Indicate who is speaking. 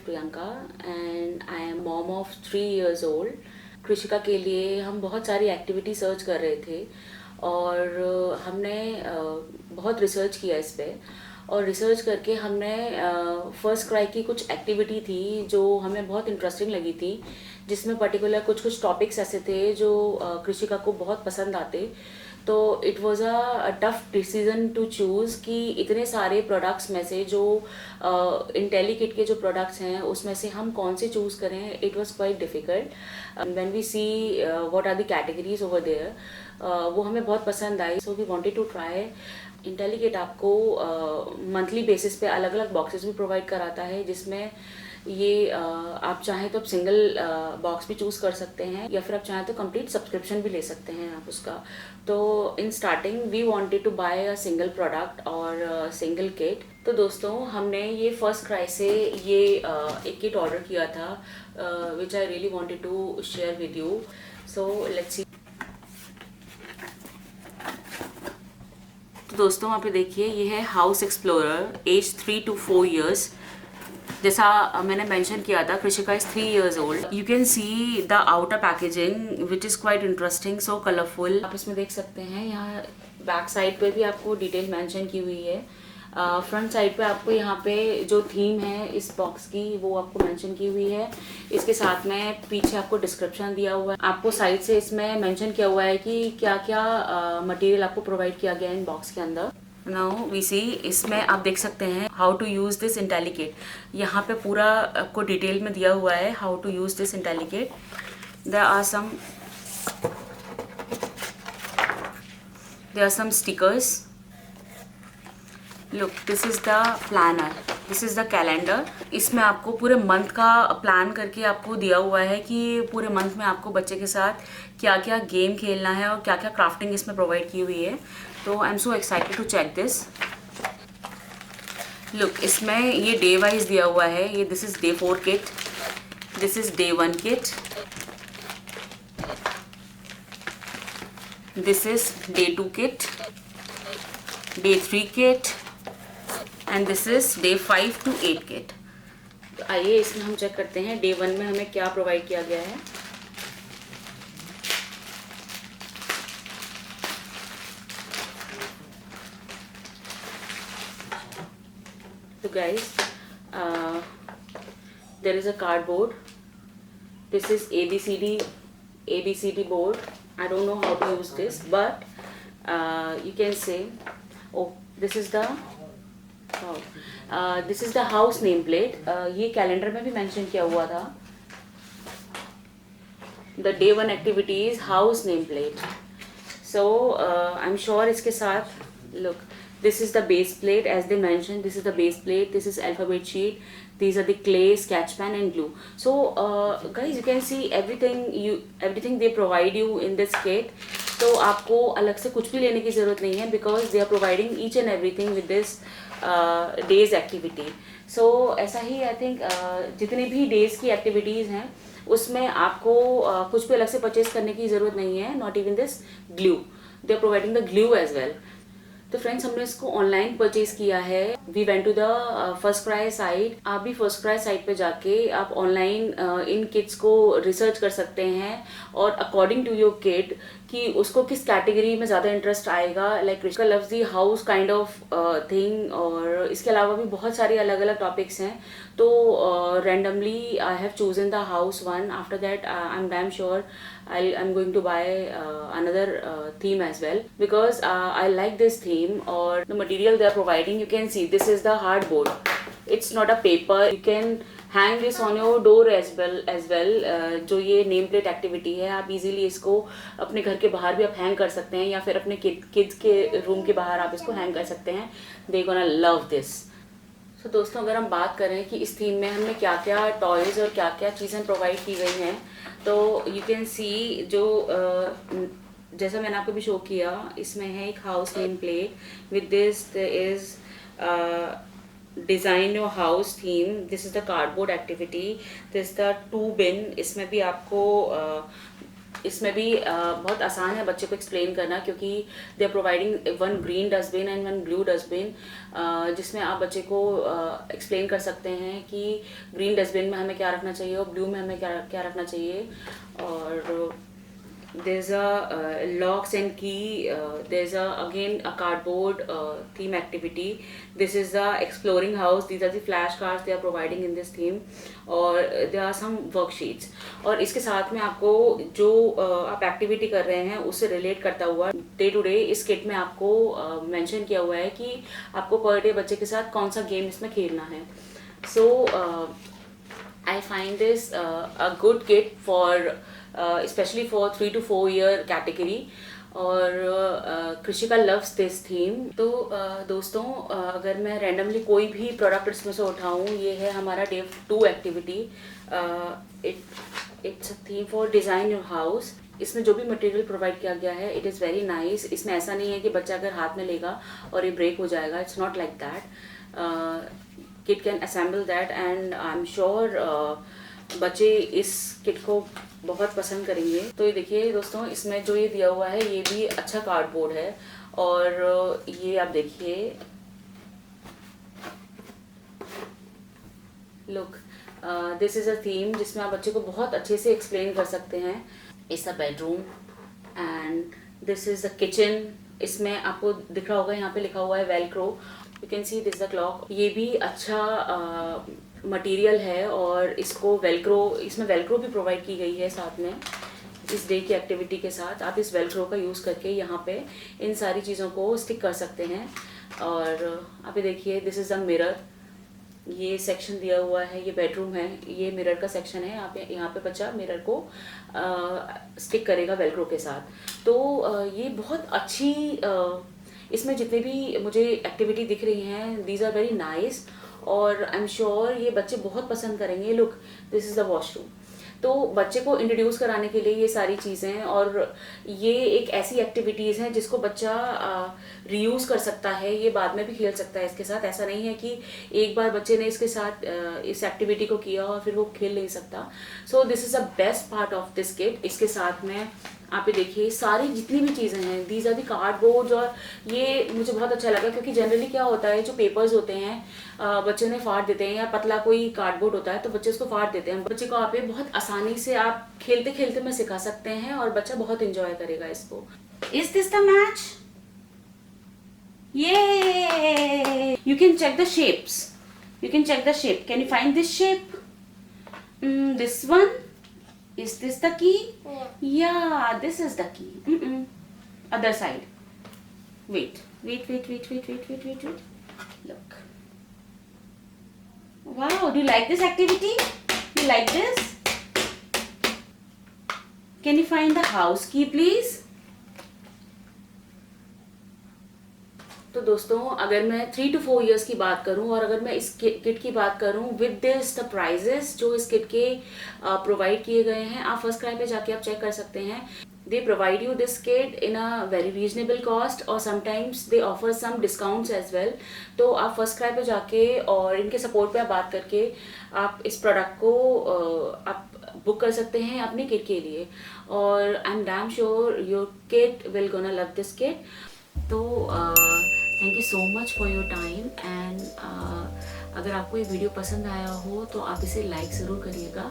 Speaker 1: Priyanka and I am mom of 3 years old। कृषिका के लिए हम बहुत सारी एक्टिविटी सर्च कर रहे थे और हमने बहुत रिसर्च किया इस पे और रिसर्च करके हमने फर्स्ट क्राई की कुछ एक्टिविटी थी जो हमें बहुत इंटरेस्टिंग लगी थी, जिसमें पर्टिकुलर कुछ कुछ टॉपिक्स ऐसे थे जो कृषिका को बहुत पसंद आते। तो it was a tough decision to choose कि इतने सारे प्रोडक्ट्स में से जो इंटेलिकिट के जो प्रोडक्ट्स हैं उसमें से हम कौन से चूज़ करें। It was quite difficult when we see what are the categories over there. वो हमें बहुत पसंद आई, so we wanted to try. Intellikit आपको मंथली बेसिस पे अलग अलग बॉक्सेस भी प्रोवाइड कराता है, जिसमें ये आप चाहें तो आप सिंगल बॉक्स भी चूज़ कर सकते हैं या फिर आप चाहें तो कंप्लीट सब्सक्रिप्शन भी ले सकते हैं आप उसका। तो in starting we wanted to buy a single product और सिंगल किट। तो दोस्तों हमने ये फर्स्ट क्राई से ये एक किट ऑर्डर किया था which I really wanted to share with you. So let's see. तो दोस्तों वहाँ पे देखिए, ये है house explorer, age 3 to 4 years। जैसा मैंने मेंशन किया था, Krishika is 3 years old। You can see the outer packaging which is quite interesting, so colourful. आप इसमें देख सकते हैं, यहाँ बैक साइड पे भी आपको डिटेल मेंशन की हुई है। फ्रंट साइड पे आपको यहाँ पे जो थीम है इस बॉक्स की वो आपको मेंशन की हुई है। इसके साथ में पीछे आपको डिस्क्रिप्शन दिया हुआ है। आपको साइड से इसमें मेंशन किया हुआ है कि क्या क्या मटेरियल आपको प्रोवाइड किया गया है इन बॉक्स के अंदर। नाउ वी सी, इसमें आप देख सकते हैं how to use this Intellikit. यहाँ पे पूरा आपको डिटेल में दिया हुआ है how to use this Intellikit. there are some stickers. Look, this is the planner, this is the calendar। इसमें आपको पूरे मंथ का प्लान करके आपको दिया हुआ है कि पूरे मंथ में आपको बच्चे के साथ क्या क्या गेम खेलना है और क्या क्या क्राफ्टिंग इसमें प्रोवाइड की हुई है। तो I am so excited to check this. Look, इसमें ये डे वाइज दिया हुआ है। ये this is day 4 kit, this is day 1 kit, this is day 2 kit, day 3 kit and this is day 5 to 8 kit. तो आइए इसमें हम चेक करते हैं day 1 में हमें क्या प्रोवाइड किया गया है। तो guys, there is a cardboard. This is ABCD board। I don't know how to use this, but you can say, oh, this is the house name plate। ये कैलेंडर में भी मेंशन किया हुआ था। The day 1 activity is house name plate। So I'm sure इसके साथ, look, this is the base plate as they mentioned। This is the base plate, this is alphabet sheet, these are the clay, sketch pen and glue। So guys, you can see everything they provide you in this kit। तो आपको अलग से कुछ भी लेने की ज़रूरत नहीं है, because they are providing each and everything with this days activity. So ऐसा ही आई थिंक जितनी भी डेज की एक्टिविटीज़ हैं उसमें आपको कुछ भी अलग से परचेज करने की ज़रूरत नहीं है। Not even this glue, they are providing the glue as well. तो फ्रेंड्स, हमने इसको ऑनलाइन परचेज किया है। We went to the FirstCry site. आप भी फर्स्ट क्राई साइट पे जाके आप ऑनलाइन इन किट्स को रिसर्च कर सकते हैं और अकॉर्डिंग टू योर किड कि उसको किस कैटेगरी में ज़्यादा इंटरेस्ट आएगा। Like कृषिका loves the house kind of thing. और इसके अलावा भी बहुत सारे अलग अलग टॉपिक्स हैं। तो randomly I have chosen the house one। After that I'm damn sure I'm going to buy another theme as well, because I like this theme। or the material they are providing, you can see this is the hardboard, it's not a paper। you can hang this on your door as well। जो ये name plate activity है, आप easily इसको अपने घर के बाहर भी आप हैंग कर सकते हैं या फिर अपने किड्स के रूम के बाहर आप इसको हैंग कर सकते हैं। They gonna love this. तो दोस्तों, अगर हम बात करें कि इस थीम में हमें क्या क्या टॉयज़ और क्या क्या चीज़ें प्रोवाइड की गई हैं, तो यू कैन सी जो जैसा मैंने आपको भी शो किया, इसमें है एक house name plate with this is design your house theme. This is the cardboard activity, this the 2 bin। इसमें भी आपको इसमें भी बहुत आसान है बच्चे को एक्सप्लेन करना, क्योंकि they are providing one green dustbin and one blue dustbin, जिसमें आप बच्चे को एक्सप्लेन कर सकते हैं कि ग्रीन डस्टबिन में हमें क्या रखना चाहिए और ब्लू में हमें क्या क्या रखना चाहिए. और there's a locks and key, there's again a cardboard theme activity. This is the exploring house. These are the flashcards they are providing in this theme, और there are some worksheets. और इसके साथ में आपको जो आप एक्टिविटी कर रहे हैं उससे रिलेट करता हुआ डे टू डे इस किट में आपको मेंशन किया हुआ है कि आपको पर डे बच्चे के साथ कौन सा गेम इसमें खेलना है. सो I find this a good kit for especially for 3 to 4 year category. और कृषिका लव्स दिस थीम. तो दोस्तों, अगर मैं रैंडमली कोई भी प्रोडक्ट इसमें से उठाऊँ, ये है हमारा day 2 activity. It's a theme for design your house. इसमें जो भी मटेरियल प्रोवाइड किया गया है इट इज़ वेरी नाइस. इसमें ऐसा नहीं है कि बच्चा अगर हाथ में लेगा और ये ब्रेक हो जाएगा. It's not like that. Kit can assemble that and I am sure बच्चे इस किट को बहुत पसंद करेंगे. तो ये देखिए दोस्तों, इसमें जो ये दिया हुआ है ये भी अच्छा कार्डबोर्ड है. और ये आप देखिए, look, this is a theme जिसमें आप बच्चे को बहुत अच्छे से एक्सप्लेन कर सकते हैं. It's a bedroom and this is the kitchen. इसमें आपको दिख रहा होगा, यहाँ पे लिखा हुआ है Velcro. You can see this the clock. ये भी अच्छा मटेरियल है और इसको वेलक्रो, इसमें वेलक्रो भी प्रोवाइड की गई है साथ में. इस डे की एक्टिविटी के साथ आप इस वेलक्रो का यूज़ करके यहाँ पे इन सारी चीज़ों को स्टिक कर सकते हैं. और आप ये देखिए, दिस इज़ अ मिरर. ये सेक्शन दिया हुआ है, ये बेडरूम है, ये मिरर का सेक्शन है. यहाँ पे बच्चा मिरर को स्टिक करेगा वेलक्रो के साथ. तो ये बहुत अच्छी, इसमें जितने भी मुझे एक्टिविटी दिख रही हैं दीज आर वेरी नाइस. और आई एम श्योर ये बच्चे बहुत पसंद करेंगे. Look, this is the washroom. तो बच्चे को इंट्रोड्यूस कराने के लिए ये सारी चीज़ें, और ये एक ऐसी एक्टिविटीज़ हैं जिसको बच्चा रीयूज़ कर सकता है. ये बाद में भी खेल सकता है इसके साथ. ऐसा नहीं है कि एक बार बच्चे ने इसके साथ इस एक्टिविटी को किया और फिर वो खेल नहीं सकता. So this is the best part of this kit. इसके साथ में आप ये देखिए सारी जितनी भी चीज़ें हैं, दीज आर दी कार्डबोर्ड्स. और ये मुझे बहुत अच्छा लगा, क्योंकि जनरली क्या होता है, जो पेपर्स होते हैं बच्चे ने फाड़ देते हैं, या पतला कोई कार्डबोर्ड होता है तो बच्चे उसको फाड़ देते हैं. बच्चे को आप ये बहुत आसानी से आप खेलते खेलते में सिखा सकते हैं और बच्चा बहुत इंजॉय करेगा इसको. Is this the match? ये you can check the shapes. You can check the shape. Can you find this shape? This one. Is this the key? Yeah, this is the key. Other side. Wait. Look. Wow, do you like this activity? You like this? Can you find the house key, please? तो दोस्तों, अगर मैं 3 to 4 years की बात करूं और अगर मैं इस किट की बात करूं विद दिस द प्राइजेस जो इस किट के प्रोवाइड किए गए हैं, आप फर्स्ट क्राई पे जाके आप चेक कर सकते हैं. They provide you this kit in a very reasonable cost, और sometimes they offer some discounts as well. तो आप फर्स्ट क्राई पे जाके और इनके सपोर्ट पे आप बात करके आप इस प्रोडक्ट को आप बुक कर सकते हैं अपने किट के लिए. और I am damn sure your kid will gonna love this kit. तो thank you so much for your time. And अगर आपको ये वीडियो पसंद आया हो तो आप इसे लाइक ज़रूर करिएगा.